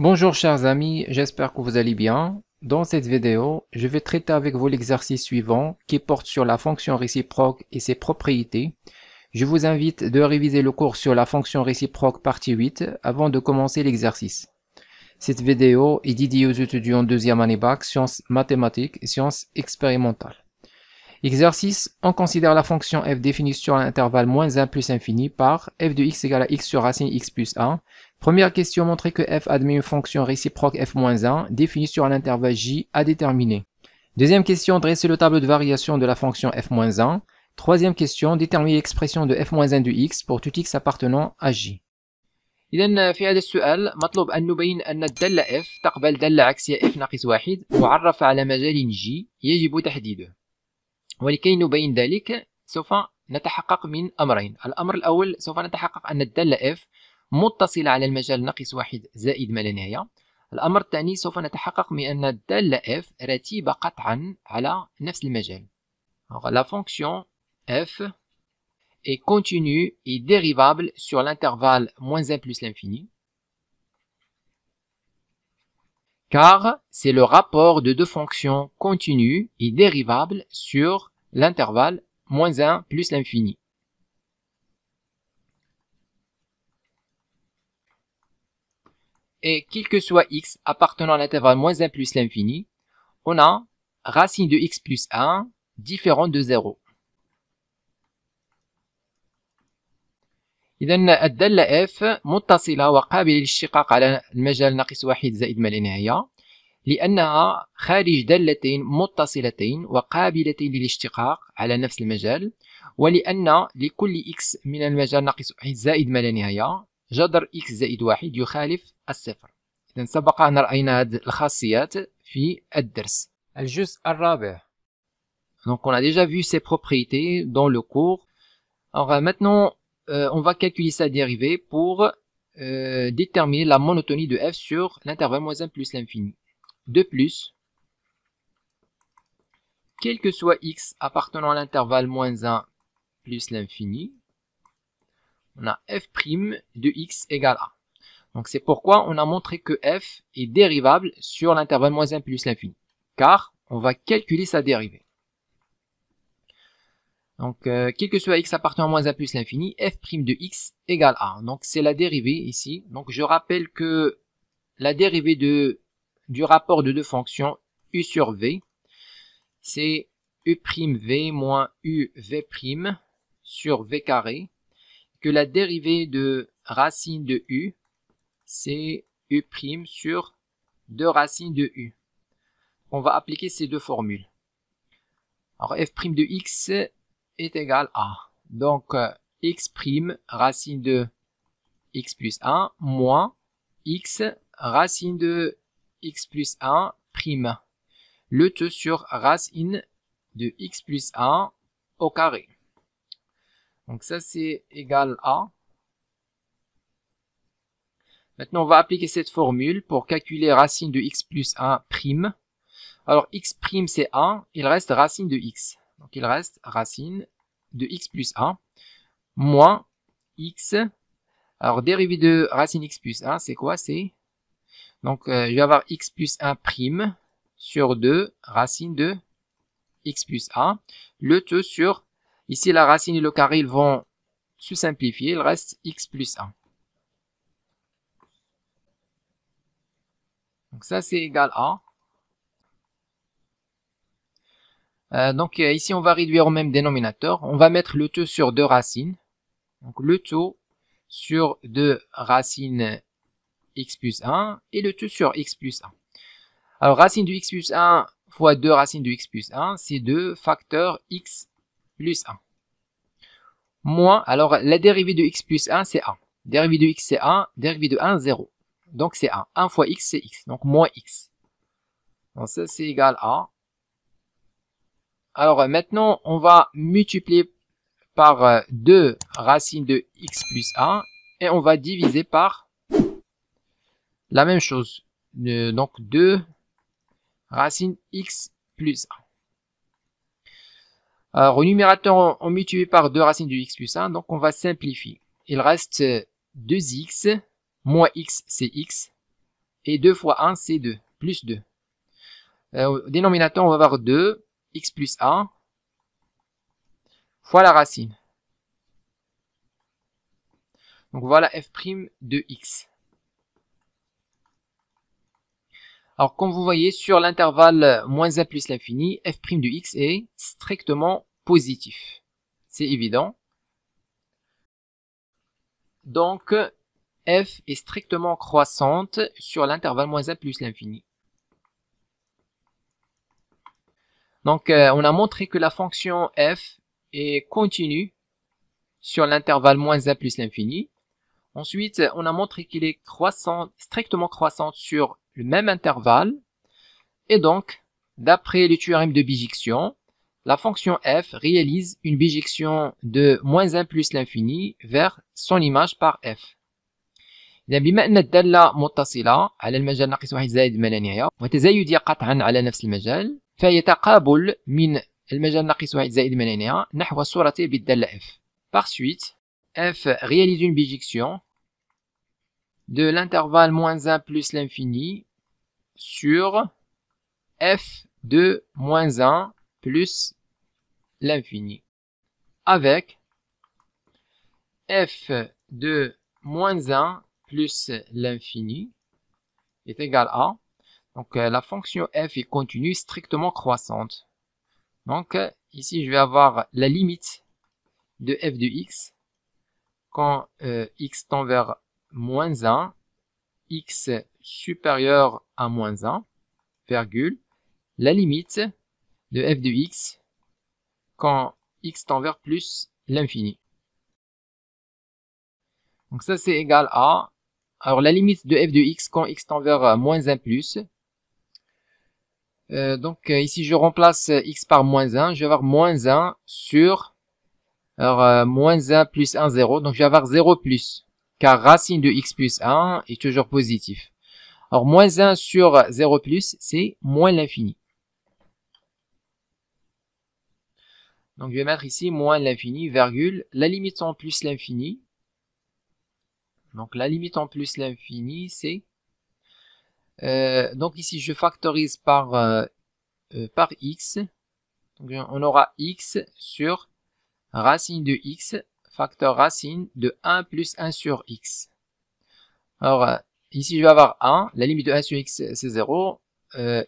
Bonjour chers amis, j'espère que vous allez bien. Dans cette vidéo, je vais traiter avec vous l'exercice suivant qui porte sur la fonction réciproque et ses propriétés. Je vous invite de réviser le cours sur la fonction réciproque partie 8 avant de commencer l'exercice. Cette vidéo est dédiée aux étudiants de deuxième année bac, sciences mathématiques et sciences expérimentales. Exercice, on considère la fonction f définie sur l'intervalle -1 plus infini par f de x égale à x sur racine x plus 1. Première question, montrer que f admet une fonction réciproque f-1 définie sur un intervalle j à déterminer. Deuxième question, dresser le tableau de variation de la fonction f-1. Troisième question, déterminer l'expression de f-1 de x pour tout x appartenant à j. إذا في هذا السؤال مطلوب أن نبين أن الدالة f تقبل دالة عكسية f ناقص 1 معرفة على مجال j يجب تحديده. ولكي نبين ذلك سوف نتحقق من أمرين. الأمر الأول سوف نتحقق أن الدالة f متصلة على المجال ناقص 1 زائد ما لا نهاية. الأمر الثاني سوف نتحقق من أن الدالة f رتيبة قطعا على نفس المجال. La fonction f est continue et dérivable sur l'intervalle -1 plus l'infini, car c'est le rapport de deux fonctions continues et dérivables sur l'intervalle -1 plus l'infini. Et quel que soit x appartenant à l'intervalle -1 plus l'infini, on a racine de x plus 1 différente de 0. إذا الدالة f متصلة وقابلة للاشتقاق على المجال ناقص 1 زائد ما لا نهاية، لأنها خارج دالتين متصلتين وقابلتين للاشتقاق على نفس المجال، ولأن لكل x من المجال ناقص 1 زائد ما لا نهاية جذر x زائد 1 يخالف الصفر. إذا سبق أن رأينا هذه الخاصيات في الدرس. الجزء الرابع. Donc on a déjà vu ces propriétés dans le cours. Alors maintenant on va calculer sa dérivée pour déterminer la monotonie de f sur l'intervalle -1 plus l'infini. De plus, quel que soit x appartenant à l'intervalle -1 plus l'infini, on a f' de x égale a. Donc c'est pourquoi on a montré que f est dérivable sur l'intervalle -1 plus l'infini, car on va calculer sa dérivée. Donc, quel que soit x appartenant à -1 plus l'infini, f' de x égale a. Donc, c'est la dérivée ici. Donc, je rappelle que la dérivée du rapport de deux fonctions u sur v, c'est u'v moins uv' sur v carré. Que la dérivée de racine de u, c'est u' sur 2 racines de u. On va appliquer ces deux formules. Alors, f' de x est égal à, donc x' racine de x plus 1 moins x racine de x plus 1 prime, le tout sur racine de x plus 1 au carré. Donc ça c'est égal à. Maintenant on va appliquer cette formule pour calculer racine de x plus 1 prime. Alors x' c'est 1, il reste racine de x. Donc il reste racine de x plus 1 moins x. Alors dérivée de racine x plus 1, c'est quoi? C'est donc je vais avoir x plus 1 prime sur 2 racine de x plus 1. Le tout sur, ici la racine et le carré ils vont se simplifier, il reste x plus 1. Donc ça c'est égal à. Donc ici on va réduire au même dénominateur, on va mettre le tout sur 2 racines, donc le tout sur 2 racines x plus 1 et le tout sur x plus 1. Alors racine de x plus 1 fois 2 racines de x plus 1, c'est 2 facteurs x plus 1. Moins, alors la dérivée de x plus 1 c'est 1, dérivée de x c'est 1, dérivée de 1 0, donc c'est 1, 1 fois x c'est x, donc moins x. Donc ça c'est égal à. Alors maintenant, on va multiplier par 2 racines de x plus 1 et on va diviser par la même chose. Donc 2 racines x plus 1. Alors au numérateur, on multiplie par 2 racines de x plus 1, donc on va simplifier. Il reste 2x, moins x c'est x, et 2 fois 1, c'est 2, plus 2. Au dénominateur, on va avoir 2, x plus 1, fois la racine. Donc voilà f' de x. Alors comme vous voyez, sur l'intervalle moins 1 plus l'infini, f' de x est strictement positif. C'est évident. Donc f est strictement croissante sur l'intervalle moins 1 plus l'infini. Donc on a montré que la fonction f est continue sur l'intervalle moins 1 plus l'infini. Ensuite, on a montré qu'il est strictement croissante sur le même intervalle. Et donc, d'après le théorème de bijection, la fonction f réalise une bijection de moins 1 plus l'infini vers son image par f. إذا بما أن الدالة متصلة على المجال ناقص واحد زائد ما لا نهاية وتزايدية قطعا على نفس المجال فهي تقابل من المجال ناقص واحد زائد ما لا نهاية نحو الصورة بالدالة f. Par suite, f réalise une bijection de l'intervalle moins 1 plus l'infini sur f de moins 1 plus l'infini avec f de moins 1 plus l'infini est égal à, donc la fonction f est continue strictement croissante. Donc ici je vais avoir la limite de f de x quand x tend vers moins 1, x supérieur à moins 1, virgule, la limite de f de x quand x tend vers plus l'infini. Donc ça c'est égal à, alors la limite de f de x quand x tend vers moins 1 plus. Donc ici je remplace x par moins 1, je vais avoir moins 1 sur, alors moins 1 plus 1, 0, donc je vais avoir 0 plus, car racine de x plus 1 est toujours positif. Alors moins 1 sur 0 plus, c'est moins l'infini. Donc je vais mettre ici moins l'infini, virgule, la limite en plus l'infini. Donc la limite en plus l'infini, c'est... donc ici je factorise par x. Donc on aura x sur racine de x, facteur racine de 1 plus 1 sur x. Alors ici je vais avoir 1, la limite de 1 sur x c'est 0,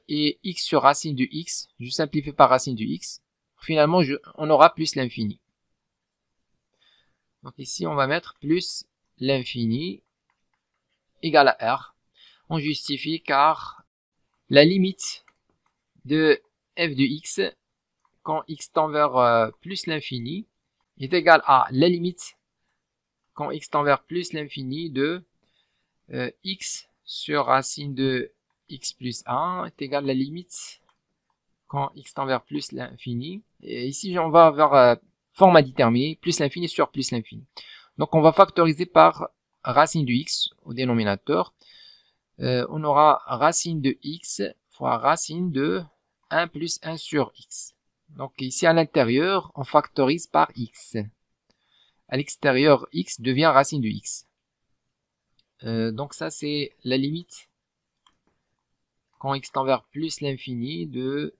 et x sur racine de x, je simplifie par racine de x. Finalement on aura plus l'infini. Donc ici on va mettre plus l'infini égale à r. On justifie car la limite de f de x quand x tend vers plus l'infini est égale à la limite quand x tend vers plus l'infini de x sur racine de x plus 1 est égal à la limite quand x tend vers plus l'infini. Et ici on va vers forme indéterminée, plus l'infini sur plus l'infini. Donc on va factoriser par racine de x au dénominateur. On aura racine de x fois racine de 1 plus 1 sur x. Donc ici à l'intérieur, on factorise par x. À l'extérieur, x devient racine de x. Donc ça c'est la limite quand x tend vers plus l'infini de...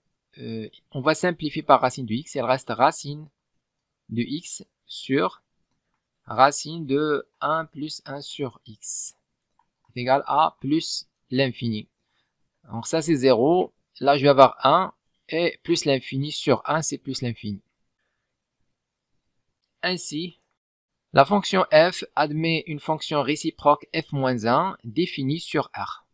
on va simplifier par racine de x, il reste racine de x sur racine de 1 plus 1 sur x est égal à plus l'infini. Donc ça c'est 0, là je vais avoir 1 et plus l'infini sur 1 c'est plus l'infini. Ainsi, la fonction f admet une fonction réciproque f-1 définie sur R.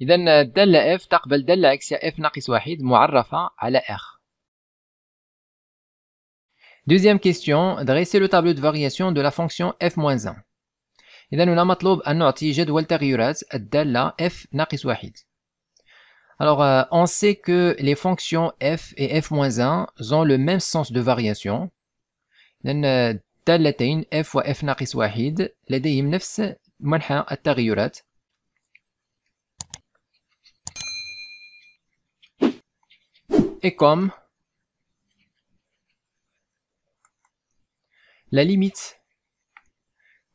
إذن الدالة f تقبل دالة عكسية f ناقص واحد معرفة على R. Deuxième question, dresser le tableau de variation de la fonction f-1. إذن هنا مطلوب أن نعطي جدول تغيرات الدالة f ناقص واحد. Alors, on sait que les fonctions f et f-1 ont le même sens de variation. لأن الدالتين f و f ناقص واحد لديهم نفس منحى التغيرات. Et comme la limite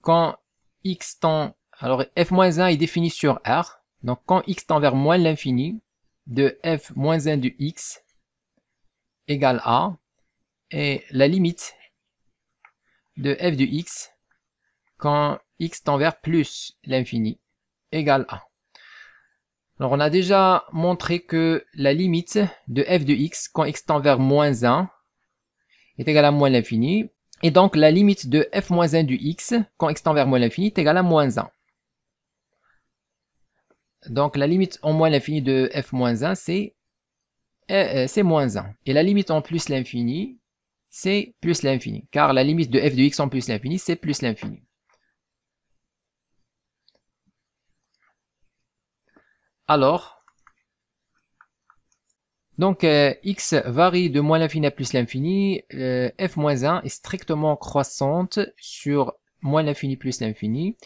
quand x tend, alors f-1 est défini sur R, donc quand x tend vers moins l'infini, de f-1 de x égale a, et la limite de f de x quand x tend vers plus l'infini égale a. Alors on a déjà montré que la limite de f de x quand x tend vers moins 1 est égale à moins l'infini, et donc la limite de f-1 du x quand x tend vers moins l'infini est égale à moins 1. Donc la limite en moins l'infini de f-1 c'est moins 1. Et la limite en plus l'infini, c'est plus l'infini. Car la limite de f de x en plus l'infini, c'est plus l'infini. Alors, donc x varie de moins l'infini à plus l'infini. f-1 est strictement croissante sur moins l'infini plus l'infini.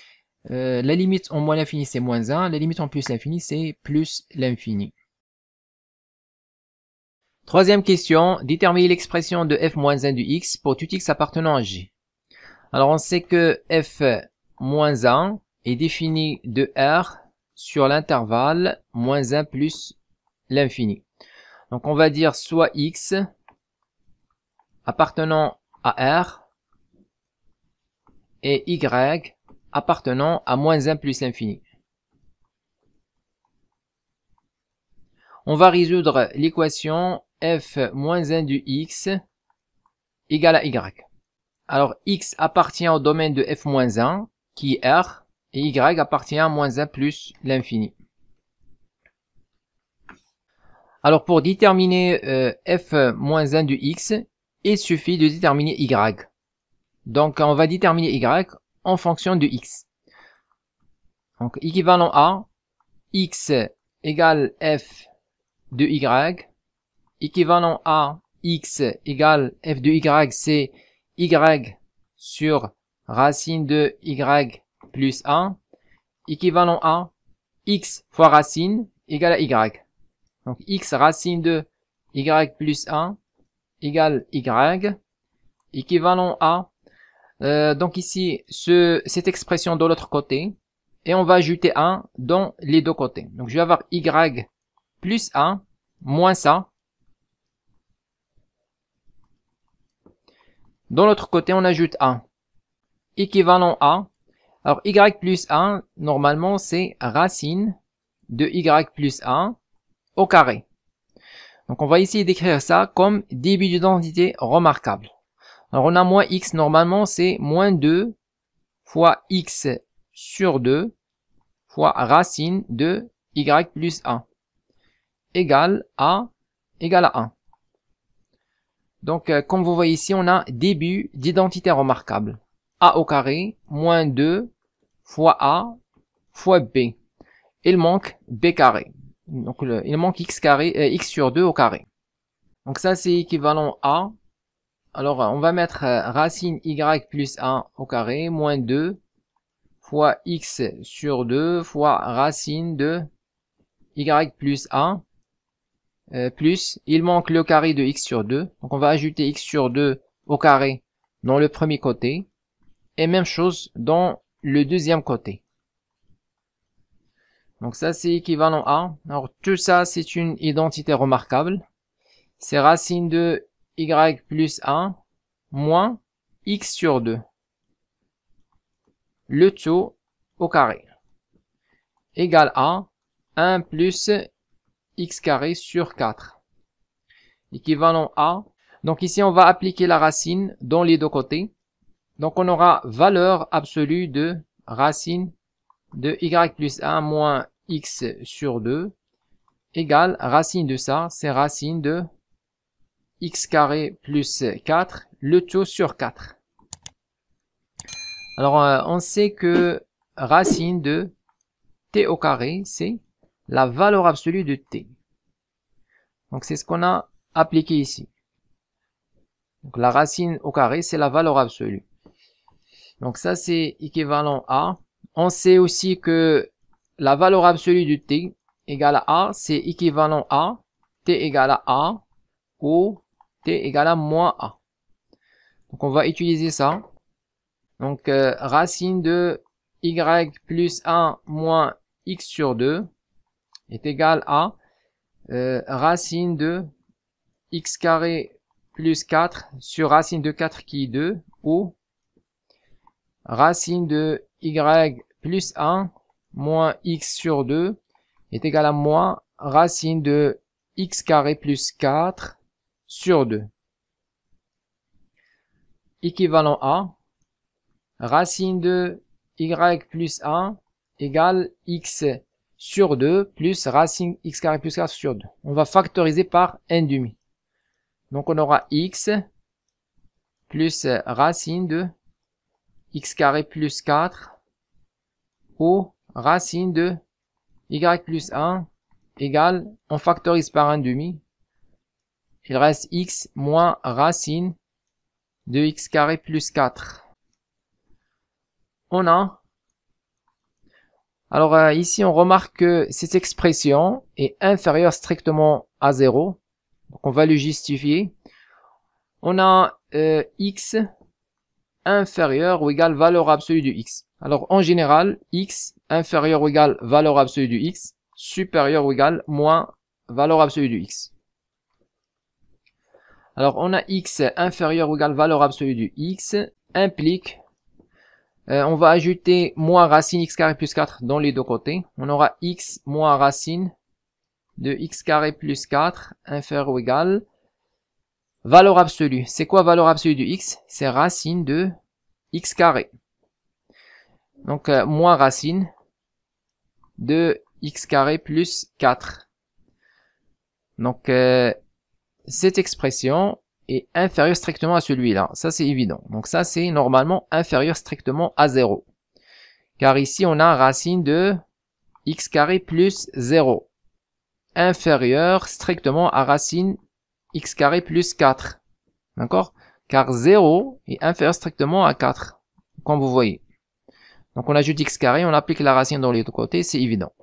La limite en moins l'infini, c'est moins 1. La limite en plus l'infini, c'est plus l'infini. Troisième question, déterminer l'expression de f-1 du x pour tout x appartenant à G. Alors on sait que f-1 est défini de R sur l'intervalle moins 1 plus l'infini. Donc on va dire soit x appartenant à R et y appartenant à moins 1 plus l'infini. On va résoudre l'équation f-1 du x égale à y. Alors x appartient au domaine de f-1 qui est R et y appartient à moins 1 plus l'infini. Alors pour déterminer f-1 du x, il suffit de déterminer y. Donc on va déterminer y en fonction de x. Donc équivalent à x égale f de y, équivalent à x égale f de y, c'est y sur racine de y plus 1, équivalent à x fois racine égale à y. Donc x racine de y plus 1 égale y, équivalent à, donc ici, cette expression de l'autre côté, et on va ajouter 1 dans les deux côtés. Donc je vais avoir y plus 1 moins ça. Dans l'autre côté, on ajoute 1. Équivalent à, alors y plus 1, normalement, c'est racine de y plus 1 au carré. Donc on va essayer d'écrire ça comme début d'identité remarquable. Alors on a moins x, normalement, c'est moins 2 fois x sur 2 fois racine de y plus 1 égale à 1. Donc, comme vous voyez ici, on a début d'identité remarquable. A au carré, moins 2 fois A fois B. Il manque B carré. Donc, il manque x carré, x sur 2 au carré. Donc, ça, c'est équivalent à. Alors, on va mettre racine y plus 1 au carré, moins 2 fois x sur 2 fois racine de y plus 1. Plus, il manque le carré de x sur 2. Donc on va ajouter x sur 2 au carré dans le premier côté. Et même chose dans le deuxième côté. Donc ça c'est équivalent à. Alors tout ça c'est une identité remarquable. C'est racine de y plus 1 moins x sur 2. Le tout au carré. Égale à 1 plus x carré sur 4. Équivalent à. Donc ici, on va appliquer la racine dans les deux côtés. Donc on aura valeur absolue de racine de y plus 1 moins x sur 2 égale racine de ça, c'est racine de x carré plus 4, le tout sur 4. Alors on sait que racine de t au carré, c'est la valeur absolue de t. Donc c'est ce qu'on a appliqué ici. Donc la racine au carré, c'est la valeur absolue. Donc ça c'est équivalent à. On sait aussi que la valeur absolue de t égale à a, c'est équivalent à t égale à a ou t égale à moins a. Donc on va utiliser ça. Donc racine de y plus 1 moins x sur 2 est égal à racine de x carré plus 4 sur racine de 4 qui est 2, ou racine de y plus 1 moins x sur 2 est égal à moins racine de x carré plus 4 sur 2. Équivalent à racine de y plus 1 égale x sur 2 plus racine x carré plus 4 sur 2. On va factoriser par 1/2. Donc on aura x plus racine de x carré plus 4 ou racine de y plus 1 égale, on factorise par 1/2. Il reste x moins racine de x carré plus 4. On a, alors ici on remarque que cette expression est inférieure strictement à 0. Donc on va le justifier. On a x inférieur ou égal valeur absolue de x. Alors en général, x inférieur ou égal valeur absolue de x, supérieur ou égal moins valeur absolue de x. Alors on a x inférieur ou égal valeur absolue de x implique, on va ajouter moins racine x carré plus 4 dans les deux côtés. On aura x moins racine de x carré plus 4 inférieur ou égal valeur absolue. C'est quoi valeur absolue de x? C'est racine de x carré. Donc moins racine de x carré plus 4. Donc cette expression est inférieure strictement à celui-là. Ça c'est évident. Donc ça c'est normalement inférieur strictement à 0. Car ici on a racine de x carré plus 0. Inférieur strictement à racine x carré plus 4. D'accord? Car 0 est inférieur strictement à 4. Comme vous voyez. Donc on ajoute x carré, on applique la racine dans les deux côtés, c'est évident.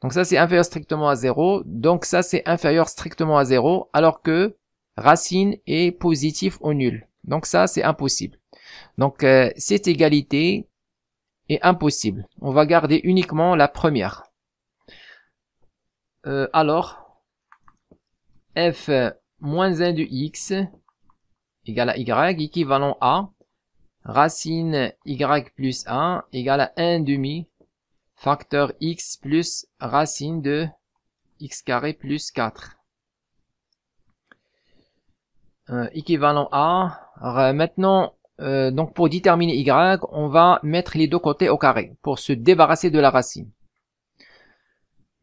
Donc ça c'est inférieur strictement à 0. Donc ça c'est inférieur strictement à 0, alors que racine est positif ou nul. Donc ça c'est impossible. Donc cette égalité est impossible. On va garder uniquement la première. Alors, f moins 1 de x égale à y, équivalent à racine y plus 1 égale à 1/2 facteur x plus racine de x carré plus 4. Équivalent à, alors, maintenant, donc pour déterminer y, on va mettre les deux côtés au carré pour se débarrasser de la racine.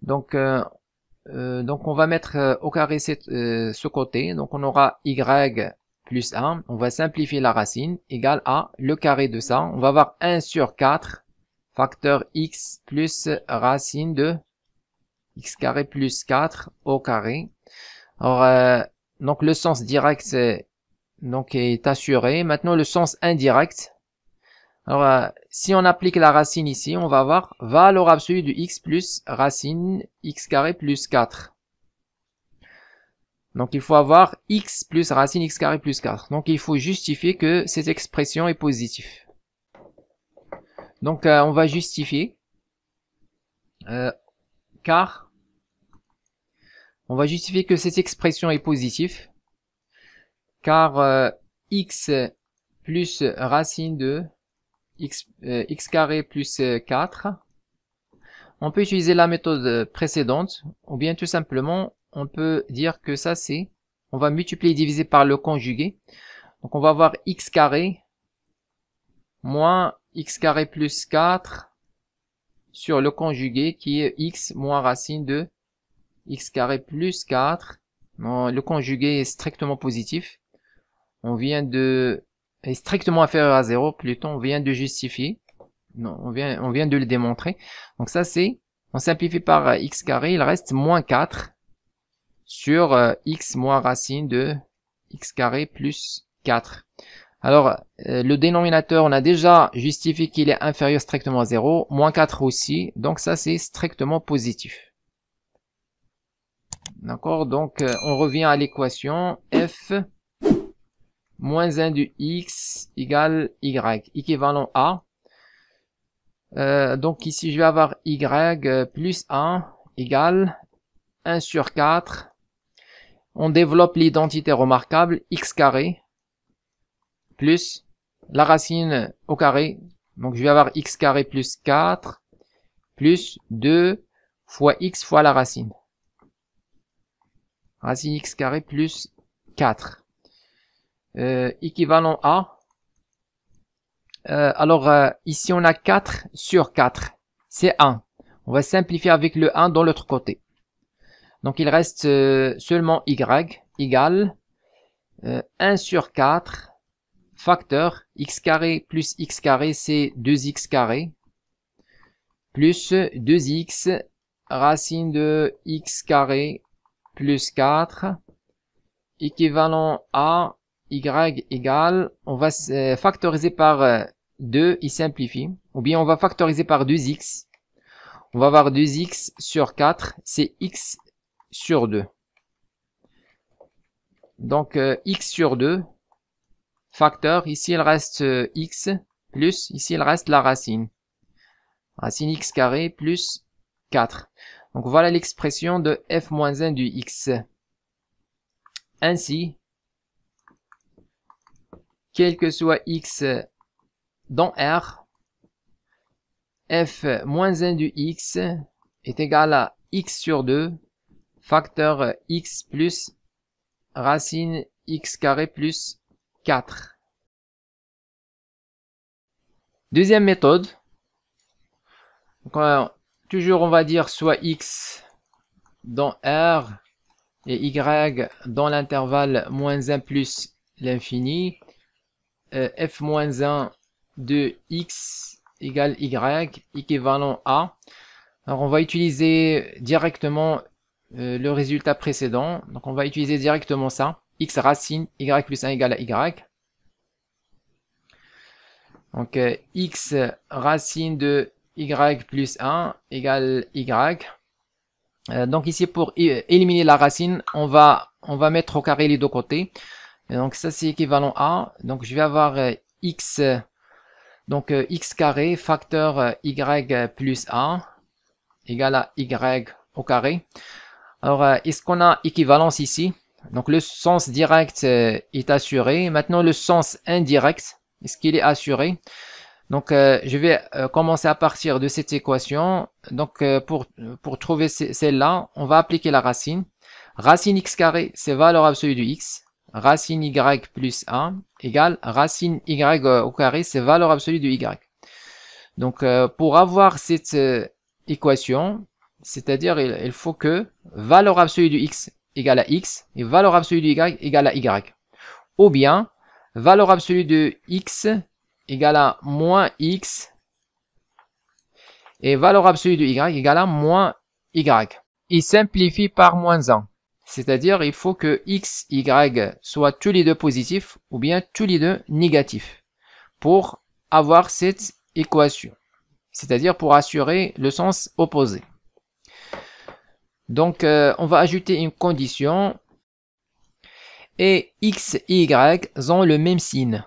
Donc on va mettre au carré ce côté. Donc on aura y plus 1. On va simplifier la racine égale à le carré de ça. On va avoir 1 sur 4 facteur x plus racine de x carré plus 4 au carré. Alors donc le sens direct est assuré. Maintenant le sens indirect. Alors si on applique la racine ici, on va avoir valeur absolue de x plus racine x carré plus 4. Donc il faut avoir x plus racine x carré plus 4. Donc il faut justifier que cette expression est positive. Donc on va justifier car on va justifier que cette expression est positive car x plus racine de x carré plus 4. On peut utiliser la méthode précédente ou bien tout simplement on peut dire que ça c'est, on va multiplier et diviser par le conjugué. Donc on va avoir x carré moins x carré plus 4 sur le conjugué qui est x moins racine de x carré plus 4. Non, le conjugué est strictement positif. On vient de, est strictement inférieur à 0 plutôt, on vient de justifier. Non, on vient de le démontrer. Donc ça c'est, on simplifie par x carré, il reste moins 4 sur x moins racine de x carré plus 4. Alors, le dénominateur, on a déjà justifié qu'il est inférieur strictement à 0, moins 4 aussi, donc ça c'est strictement positif. D'accord, donc on revient à l'équation f moins 1 de x égale y, équivalent à, Donc ici, je vais avoir y plus 1 égale 1 sur 4. On développe l'identité remarquable x carré plus la racine au carré. Donc je vais avoir x carré plus 4 plus 2 fois x fois la racine. Racine x carré plus 4. Équivalent à. Ici on a 4 sur 4. C'est 1. On va simplifier avec le 1 dans l'autre côté. Donc il reste seulement y égale 1 sur 4 facteur x carré plus x carré, c'est 2x carré, plus 2x racine de x carré plus 4 équivalent à y égale, on va factoriser par 2, il simplifie, ou bien on va factoriser par 2x, on va avoir 2x sur 4, c'est x sur 2. Donc x sur 2, facteur, ici il reste x, plus, ici il reste la racine. Racine x carré plus 4. Donc voilà l'expression de f-1 du x. Ainsi, quel que soit x dans R, f-1 du x est égal à x sur 2, facteur x plus racine x carré plus 4. Deuxième méthode. Donc, toujours on va dire soit x dans R et y dans l'intervalle -1 plus l'infini. f-1 de x égale y équivalent à. Alors on va utiliser directement le résultat précédent. Donc on va utiliser directement ça. X racine y plus 1 égale à y. Donc x racine de y plus 1 égale y. Donc ici pour éliminer la racine, on va mettre au carré les deux côtés. Et donc ça c'est équivalent à. Donc je vais avoir x, donc x carré facteur y plus 1 égale à y au carré. Alors est-ce qu'on a équivalence ici? Donc le sens direct est assuré. Maintenant le sens indirect, est-ce qu'il est assuré? Donc je vais commencer à partir de cette équation. Donc pour trouver celle-là, on va appliquer la racine. Racine x carré, c'est valeur absolue du x. Racine y plus 1 égale racine y au carré, c'est valeur absolue du y. Donc pour avoir cette équation, c'est-à-dire il faut que valeur absolue du x égale à x et valeur absolue du y égale à y. Ou bien valeur absolue de x égale à moins x et valeur absolue de y égale à moins y. Il simplifie par moins 1. C'est-à-dire il faut que x, y soient tous les deux positifs ou bien tous les deux négatifs pour avoir cette équation. C'est-à-dire pour assurer le sens opposé. Donc on va ajouter une condition et x et y ont le même signe.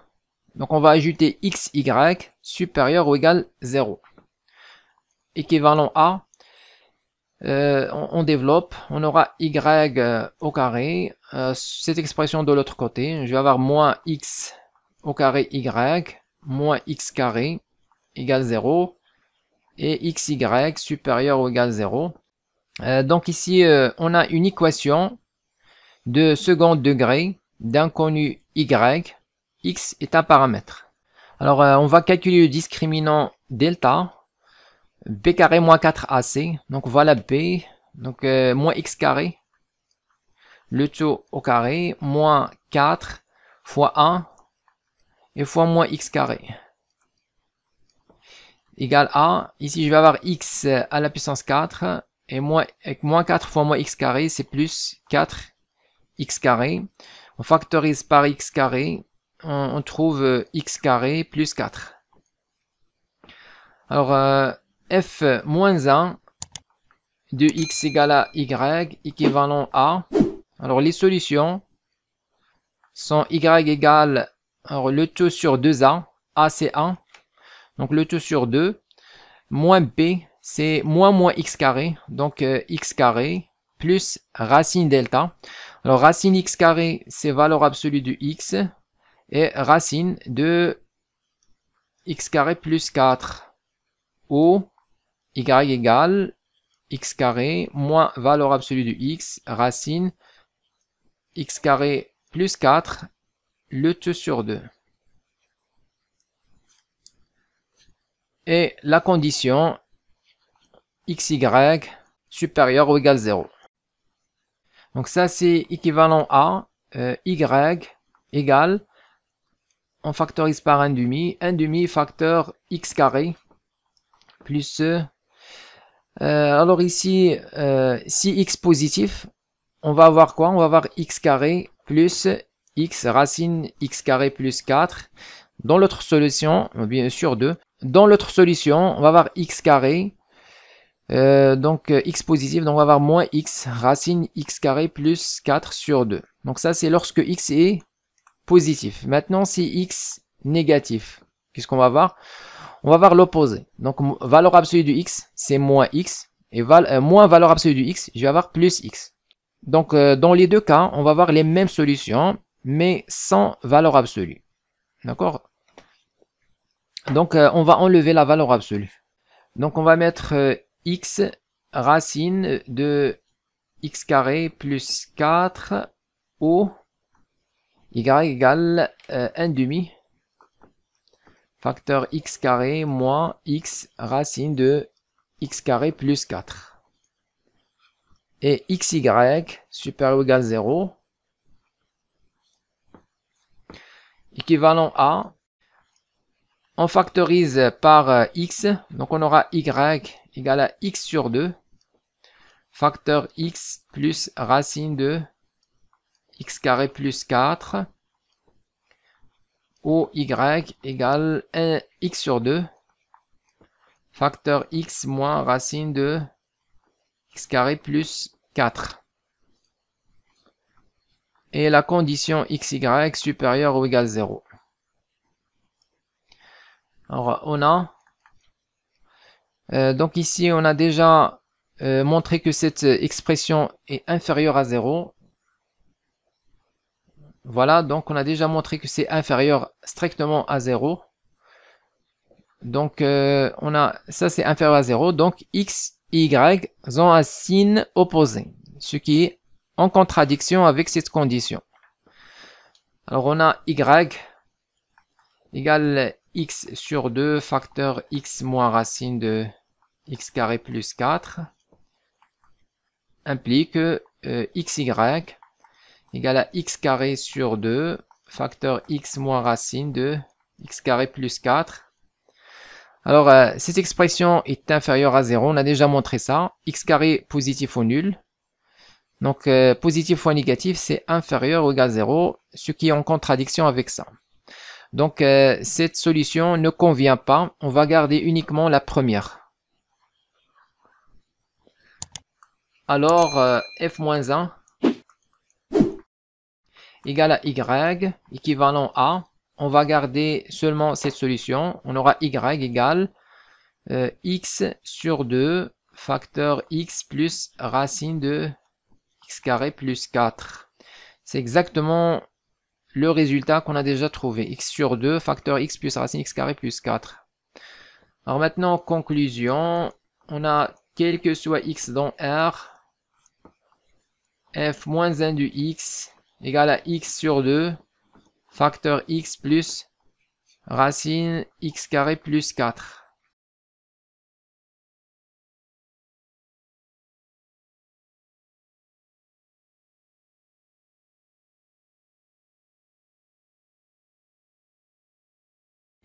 Donc on va ajouter x, y supérieur ou égal 0. Équivalent à, on développe, on aura y au carré, cette expression de l'autre côté, je vais avoir moins x au carré y, moins x carré égale 0, et xy supérieur ou égal 0. Donc ici, on a une équation de second degré d'inconnu y, x est un paramètre. Alors on va calculer le discriminant delta, b carré moins 4ac, donc voilà b, donc moins x carré, le tout au carré, moins 4 fois 1 et fois moins x carré, égale à, ici je vais avoir x à la puissance 4, et moins 4 fois moins x carré, c'est plus 4 x carré, on factorise par x carré, on trouve x carré plus 4. Alors f-1 de x égale à y équivalent à, alors les solutions sont y égale, alors le tout sur 2a, a c'est 1, donc le tout sur 2, Moins b, c'est moins x carré. Donc x carré plus racine delta. Alors racine x carré, c'est valeur absolue de x. Et racine de x carré plus 4. Où y égale x carré moins valeur absolue de x, racine x carré plus 4, le tout sur 2. Et la condition xy supérieur ou égal 0. Donc ça c'est équivalent à y égale, on factorise par 1,5 facteur x carré plus alors ici si x positif, on va avoir quoi? On va avoir x carré plus x racine x carré plus 4. Dans l'autre solution, bien sûr 2. Dans l'autre solution, on va avoir x carré. Donc x positif, donc on va avoir moins x racine x carré plus 4 sur 2. Donc ça c'est lorsque x est positif. Maintenant si x négatif, qu'est-ce qu'on va avoir? On va voir l'opposé. Donc valeur absolue du x, c'est moins x. Et moins valeur absolue du x, je vais avoir plus x. Donc dans les deux cas, on va avoir les mêmes solutions, mais sans valeur absolue. D'accord? Donc on va enlever la valeur absolue. Donc on va mettre x racine de x carré plus 4 au y égale 1,5 facteur x carré moins x racine de x carré plus 4. Et xy supérieur ou égal 0 équivalent à, on factorise par x, donc on aura y égale à x sur 2 facteur x plus racine de x carré plus 4 au y égale 1 x sur 2 facteur x moins racine de x carré plus 4. Et la condition xy supérieure ou égale 0. Alors on a donc ici on a déjà montré que cette expression est inférieure à 0. Voilà, donc on a déjà montré que c'est inférieur strictement à 0. Donc on a ça c'est inférieur à 0. Donc x et y ont un signe opposé, ce qui est en contradiction avec cette condition. Alors on a y égale x sur 2 facteur x moins racine de x carré plus 4 implique xy égale à x carré sur 2 facteur x moins racine de x carré plus 4. Alors cette expression est inférieure à 0, on a déjà montré ça. X carré positif ou nul. Donc positif fois négatif c'est inférieur ou égal à 0, ce qui est en contradiction avec ça. Donc cette solution ne convient pas, on va garder uniquement la première. Alors f-1 égale à y, équivalent à, on va garder seulement cette solution, on aura y égale x sur 2 facteur x plus racine de x carré plus 4. C'est exactement le résultat qu'on a déjà trouvé, x sur 2 facteur x plus racine x carré plus 4. Alors maintenant, conclusion, on a quel que soit x dans R, f moins 1 du x égale à x sur 2 facteur x plus racine x carré plus 4.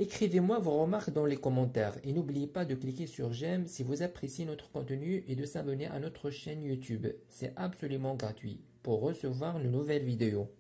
Écrivez-moi vos remarques dans les commentaires et n'oubliez pas de cliquer sur j'aime si vous appréciez notre contenu et de s'abonner à notre chaîne YouTube. C'est absolument gratuit pour recevoir de nouvelles vidéos.